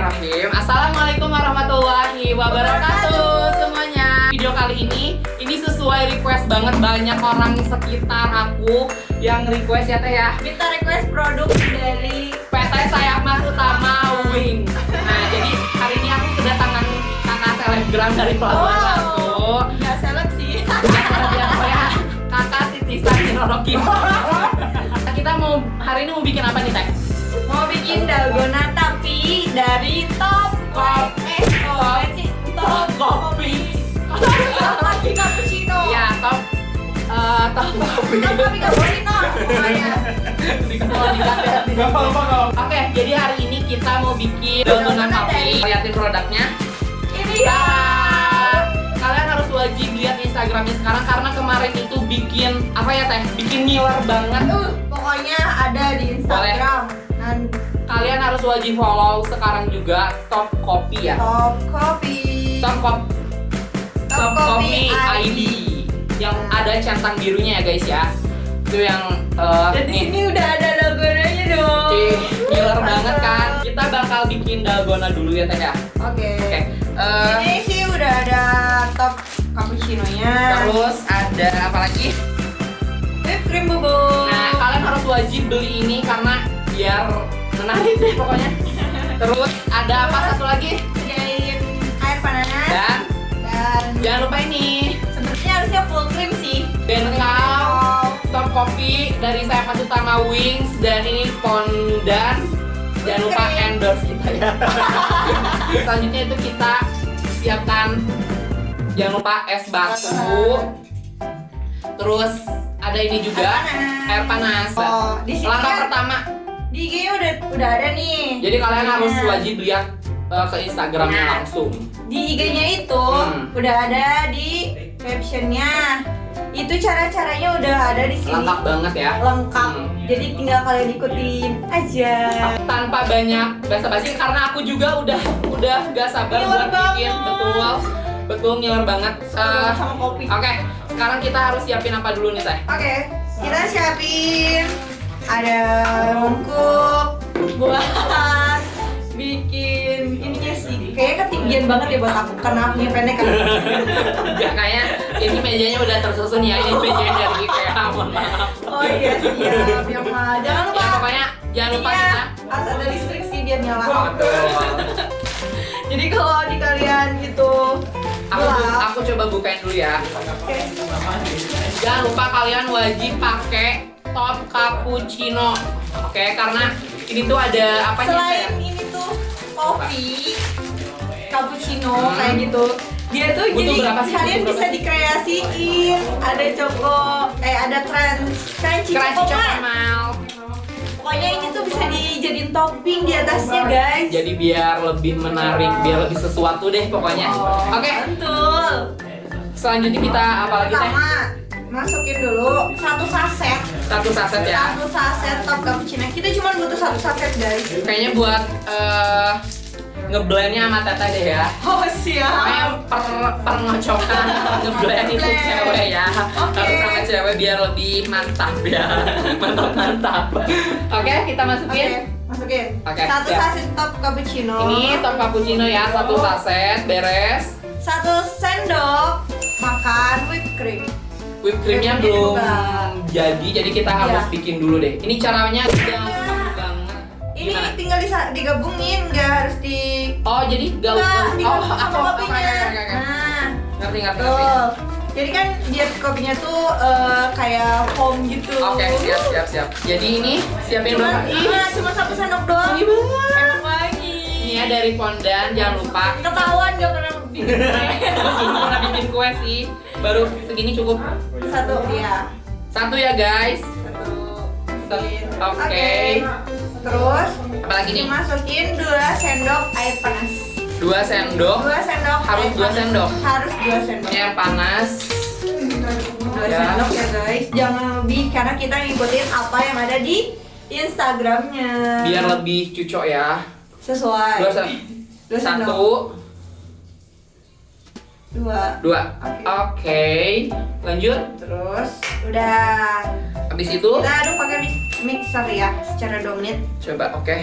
Bismillahirrahmanirrahim. Assalamualaikum warahmatullahi wabarakatuh semuanya. Video kali ini sesuai request banget, banyak orang sekitar aku yang request ya teh ya. Minta request produk dari PT Sayap Mas Utama Wings. Nah jadi hari ini aku kedatangan kakak selebgram dari Pelabuhan Ratu. Nggak seleb sih. Apa ya? Kakak titisan Roroki. Kita mau hari ini mau bikin apa nih teh? Mau bikin dalgona tapi dari top kopi. Top kopi cappuccino. Ya top kopi. Top kopi cappuccino. Pokoknya. Oke, jadi hari ini kita mau bikin dalgona kopi. Liatin produknya. Ini ya. Kalian harus wajib lihat Instagramnya sekarang karena kemarin itu bikin apa ya teh? Bikin ngiler banget. Pokoknya ada di Instagram. Dan Kalian harus wajib follow sekarang juga Top Kopi ya. top kopi. Top Kopi ID yang ada centang birunya ya guys ya. Itu yang Dan di sini udah ada logonya dong. ngiler banget kan. Kita bakal bikin dalgona dulu ya teh ya. Oke. Oke. Ini sih udah ada top cappuccino-nya. Terus ada apa lagi? Whipped cream bubuk. Nah, kalian harus wajib beli ini karena biar menarik deh pokoknya. Terus ada apa satu lagi? Sediain air panas. Dan jangan lupa ini Sebenarnya harusnya full cream sih. Benkau Top Kopi dari Sayap Mas Utama Wings. Dan ini Pondan. Jangan lupa endorse kita ya. Selanjutnya itu kita siapkan, jangan lupa es batu. Terus ada ini juga air panas. Oh, di sini Langkah kan pertama. di IG-nya udah ada nih. Jadi kalian harus Nah, wajib lihat ke Instagramnya Nah. langsung. di IG-nya itu udah ada di caption-nya. Itu cara-caranya udah ada di sini. Lengkap banget ya. Lengkap. Jadi tinggal kalian ikutin aja. Tanpa banyak basa-basi karena aku juga udah gak sabar Ngiler buat bikin. banget. Betul ngiler banget. Sama kopi. Oke, sekarang kita harus siapin apa dulu nih teh? Oke, kita siapin ada mangkuk buat bikin ininya sih. Kayaknya ketinggian banget ya buat aku karena aku pendek kan. Ya kayaknya ini mejanya udah tersusun ya. Ini mejanya dari IKEA, mohon maaf. Oh iya siap, yang mah. Jangan lupa. Ya pokoknya jangan lupa Iya, kita. harus ada listrik sih biar nyala. Betul. Jadi kalau di kalian gitu gelap. Aku coba bukain dulu ya. Oke. Jangan lupa kalian wajib pakai Top Cappuccino. Oke, karena ini tuh ada apanya? Selain ini tuh kopi cappuccino kayak gitu, dia tuh Butuh jadi berapa sih? kalian Butuh bisa berapa? dikreasiin. Ada ada crunchy Crunchy coconut. caramel. Pokoknya ini tuh bisa dijadiin topping di atasnya guys. Jadi biar lebih menarik, biar lebih sesuatu deh pokoknya. Oke, Betul. selanjutnya kita apa lagi teh? Pertama masukin dulu satu saset Ya. top cappuccino. Kita cuma butuh satu saset guys. Kayaknya buat ngeblendnya sama Tata deh ya. Oh siap. Kayak pengocokan ngeblend itu cewek ya. Oke. Harus sama cewek biar lebih mantap ya. Mantap. Oke, kita masukin. Oke, masukin. Oke, Satu siap. saset top cappuccino. Ini Top Cappuccino ya, satu saset beres. 1 sendok makan whipped cream. Whipped creamnya Whipped creamnya belum juga. jadi kita harus Iya. bikin dulu deh. Ini caranya gampang banget. Ini Gimana? tinggal digabungin, nggak harus di Oh jadi gak digabung sama aku kopinya. Nah, ngerti. tuh. Jadi kan dia kopinya tuh kayak foam gitu. Oke, siap. Jadi ini siapin Cuma, berapa? cuma 1 sendok doang. Wangi banget. Enak banget. Ini ya dari Pondan, jangan lupa. Ketahuan gak pernah bikin kue. Gue belum pernah bikin kue sih. Baru segini cukup. Satu ya. Satu ya guys. Oke. Terus Apalagi nih? dimasukin 2 sendok air panas. 2 sendok. 2 sendok. Harus air 2 panas. sendok? Harus 2 sendok. Ini air panas. 2 Ya. sendok ya guys. Jangan lebih karena kita ngikutin apa yang ada di Instagramnya. Biar lebih cucok ya. Sesuai. 2 sendok. 2 sendok. 1, 2. 2. Oke. Lanjut. Terus udah. Habis itu Kita aduk pakai mixer ya secara 2 menit. coba oke.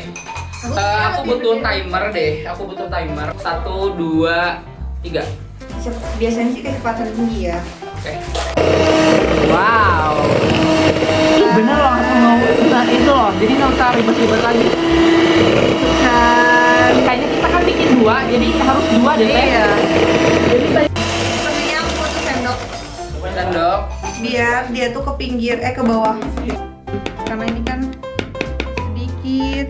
Aku butuh timer deh. Aku butuh timer. 1, 2, 3. Biasanya sih kecepatan tinggi ya. Oke. Wow. Bener loh, aku mau pesan itu loh. Jadi nggak usah ribet-ribet lagi. Kan. Kayaknya kita kan bikin 2, jadi harus 2 deh. Iya. Jadi Sebenarnya aku butuh sendok. sendok. Biar dia tuh ke pinggir, ke bawah. Karena ini kan sedikit.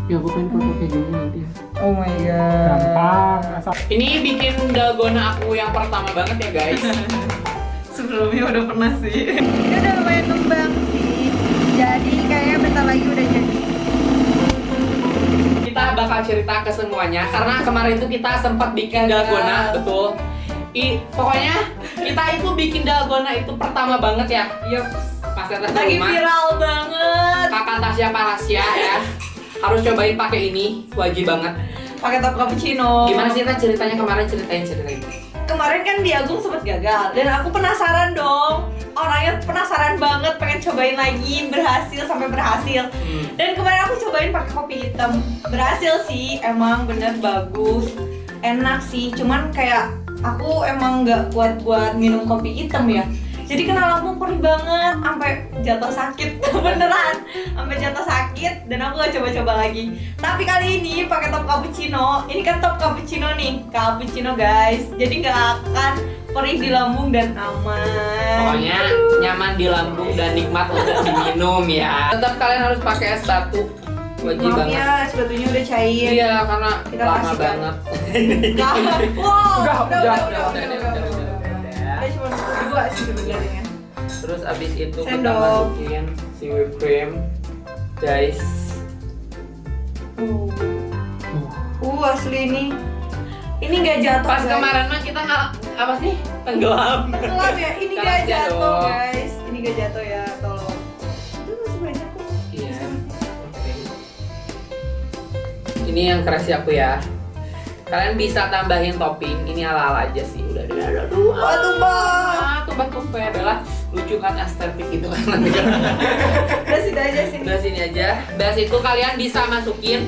Ya aku pengen foto kayak gini nanti ya. Oh my god. Gampang. Asal Ini bikin dalgona aku yang pertama banget ya guys. Sebelumnya udah pernah sih. Ini udah lumayan ngembang sih. Jadi kayaknya bentar lagi udah jadi. Kita bakal cerita ke semuanya karena kemarin tuh kita sempat bikin dalgona, betul. Pokoknya kita itu bikin dalgona itu pertama banget ya. Yup. Pas datang ke Lagi rumah. viral banget. Kakak Tasya Parasya ya. Harus cobain pakai ini, wajib banget. Pakai top cappuccino. Gimana sih Teh ceritanya kemarin, ceritain. Kemarin kan di Agung sempet gagal dan aku penasaran dong. Orangnya penasaran banget, pengen cobain lagi, berhasil sampai berhasil. Dan kemarin aku cobain pakai kopi hitam. Berhasil sih, emang bener bagus. Enak sih, cuman kayak aku emang nggak kuat buat minum kopi hitam ya. Jadi kena lambung perih banget, sampai jatuh sakit beneran, sampai jatuh sakit dan aku gak coba-coba lagi. Tapi kali ini pakai top cappuccino. Ini kan top cappuccino nih, cappuccino guys. Jadi nggak akan perih di lambung dan aman. Pokoknya nyaman di lambung dan nikmat untuk diminum ya. Tetap kalian harus pakai es batu, wajib Maaf banget. ya, es batunya udah cair. Iya, karena Kita lama kasihkan. banget. Wow, Udah. Udah cuma berdua sih sebenarnya. Terus abis itu kita Sendok. masukin si whipped cream, guys. Asli ini nggak jatuh. Pas guys. kemarin mah kita nggak apa sih tenggelam. Tenggelam ya, ini nggak Kerasnya jatuh dong. guys. Ini nggak jatuh ya, tolong. Itu masih banyak kok. Iya. Oke. Ini yang kreasi aku ya. Kalian bisa tambahin topping. Ini ala-ala aja sih. Udah ada dua. Wah, tumpah. Tumpah adalah lucu kan estetik gitu kan. Udah sini aja sini. Udah sini aja. Das itu kalian bisa masukin.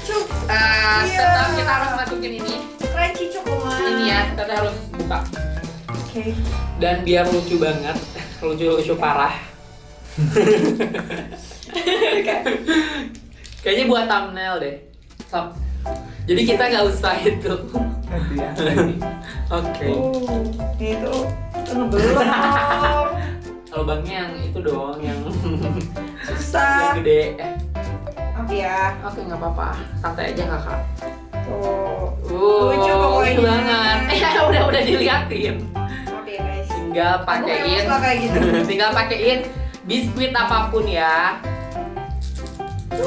Cuk. Tetap kita harus masukin ini. Crunchy cokoman. Ini ya, kita harus buka. Oke. Dan biar lucu banget, lucu parah. Kayaknya buat thumbnail deh. Sob. Jadi kita nggak usah itu. nanti ya. Oke. Itu ngebelum. Lubangnya yang itu dong, yang Susah. yang gede. Oke ya. Oke, nggak apa-apa. Santai aja kakak. Tuh. Lucu pokoknya. banget. Udah diliatin. Oke guys. Tinggal Aku memang pakein. suka kayak gitu. Tinggal pakein biskuit apapun ya.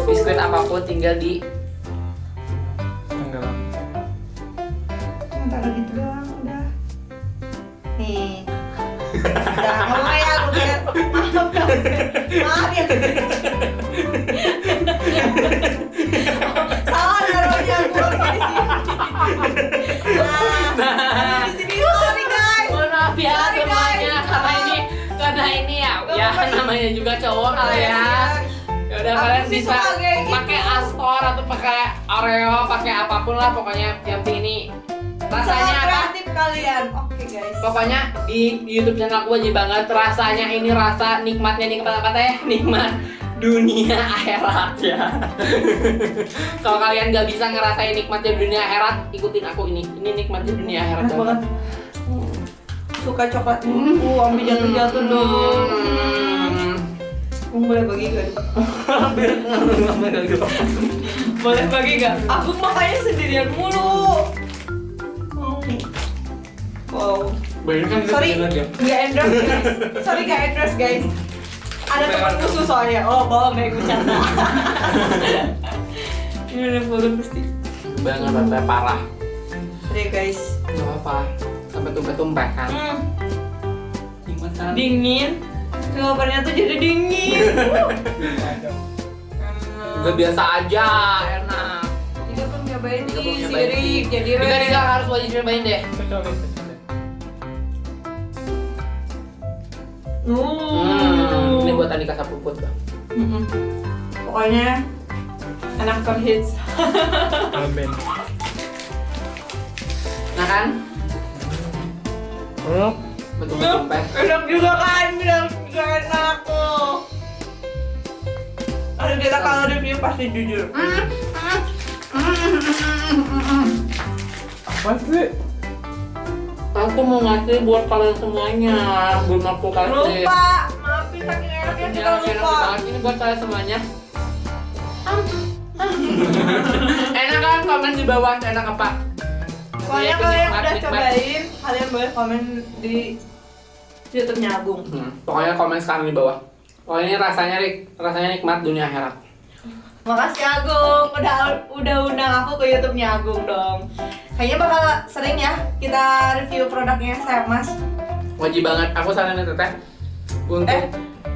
Biskuit apapun tinggal di Tenggelam. Taruh gitu doang udah. Nih. Udah ngomong ya aku kayak maaf ya. Salah naruhnya aku di sini. Nah, di sini sorry guys. Mohon maaf ya Sorry, semuanya guys. karena ini ya Gampang. namanya juga cowok kali ya. Ya udah Aku kalian sih bisa suka kayak gitu. pakai Astor atau pakai Oreo, pakai apapun lah pokoknya yang penting ini rasanya Sangat apa? kreatif kalian. Oke guys. Pokoknya di YouTube channel aku wajib banget rasanya ini rasa nikmatnya apa teh? Nikmat dunia akhirat ya. Kalau kalian nggak bisa ngerasain nikmatnya dunia akhirat, ikutin aku ini. Ini nikmatnya dunia akhirat Enak banget. Suka coklat. Ambil jatuh-jatuh dong. Boleh bagi gak? Boleh bagi gak? Aku makanya sendirian mulu. Wow. Banyak kan Sorry, nggak endorse guys. Sorry nggak endorse guys. Ada teman khusus soalnya. Oh bohong deh, bercanda. Ini udah buruk pasti. banget sampai parah. Udah guys. Nggak apa-apa. Sampai tumpah-tumpah kan. Gimana? Dingin. Jawabannya tuh jadi dingin. Udah biasa aja, enak. Tiga pun nyobain Tiga pun nih, nyobain. sirik, jadi Tiga harus wajib nyobain deh. Ini Ini buat Andika Sapuput bang. Pokoknya Anak terhits. Amin. Nah kan? Betul-betul pes. Enak juga kan, bilang juga enak tuh. Aduh, kita kalau review pasti jujur. Apa sih? Aku mau ngasih buat kalian semuanya, belum aku kasih. Lupa, maafin saking enaknya kita Enak lupa. banget, ini buat kalian semuanya. Enak kan? Komen di bawah enak apa? Pokoknya kalau yang udah cobain, kalian boleh komen di YouTube-nya Agung. Pokoknya komen sekarang di bawah. Pokoknya ini rasanya nikmat dunia akhirat. Makasih Agung, udah undang aku ke YouTube-nya Agung dong. Kayaknya bakal sering ya kita review produknya Sayap Mas. Wajib banget, aku saranin teteh untuk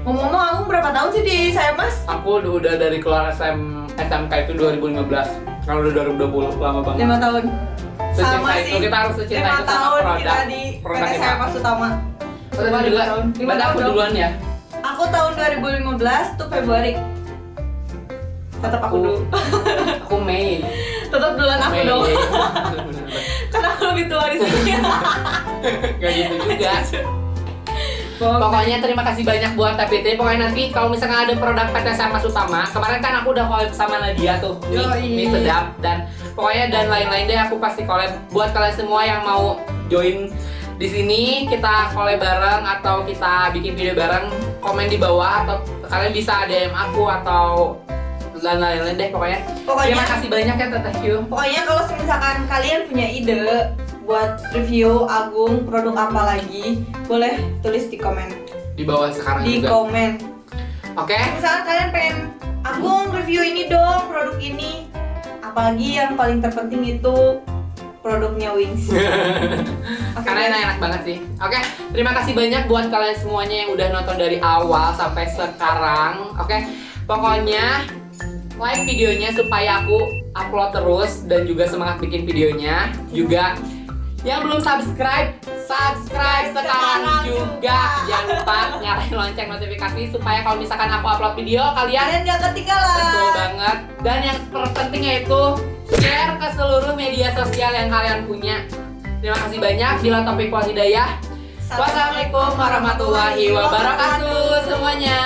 Ngomong-ngomong Agung berapa tahun sih di Sayap Mas? aku udah dari keluar SMK itu 2015. Kalau udah 2020 lama banget. 5 tahun. Secinta Sama itu sih. kita harus secinta 5 itu sama tahun produk. kita di Produk PT kita. Sayap Mas Utama. Terus Lima juga, tahun. Lima berarti aku tahun dong. duluan ya. Aku tahun 2015 tuh Februari. Tetap aku dulu. Aku Mei. Tetap duluan aku Mei. dong. Bener-bener. Karena aku lebih tua di sini. Gak gitu juga. Pokoknya terima kasih banyak buat TPT. Pokoknya nanti kalau misalkan ada produk PT Sayap Mas Utama, kemarin kan aku udah collab sama Nadia tuh, mie sedap dan pokoknya dan lain-lain deh aku pasti collab buat kalian semua yang mau join di sini kita collab bareng atau kita bikin video bareng, komen di bawah atau kalian bisa DM aku atau dan lain-lain deh pokoknya. Terima kasih banyak ya Teteh Q. Pokoknya kalau misalkan kalian punya ide buat review Agung produk apa lagi, boleh tulis di komen. Di bawah sekarang Di juga. komen. Oke. Misalkan kalian pengen Agung review ini dong, produk ini. Apalagi yang paling terpenting itu produknya Wings. Oke, Karena guys. enak banget sih. Oke, terima kasih banyak buat kalian semuanya yang udah nonton dari awal sampai sekarang. Oke, pokoknya like videonya supaya aku upload terus dan juga semangat bikin videonya. Juga yang belum subscribe sekarang juga. Jangan lupa nyalain lonceng notifikasi supaya kalau misalkan aku upload video kalian Kalian gak ketinggalan. betul banget. Dan yang terpentingnya itu share ke seluruh media sosial yang kalian punya. Terima kasih banyak. Bila taufiq wal hidayah. Wassalamualaikum warahmatullahi wabarakatuh semuanya.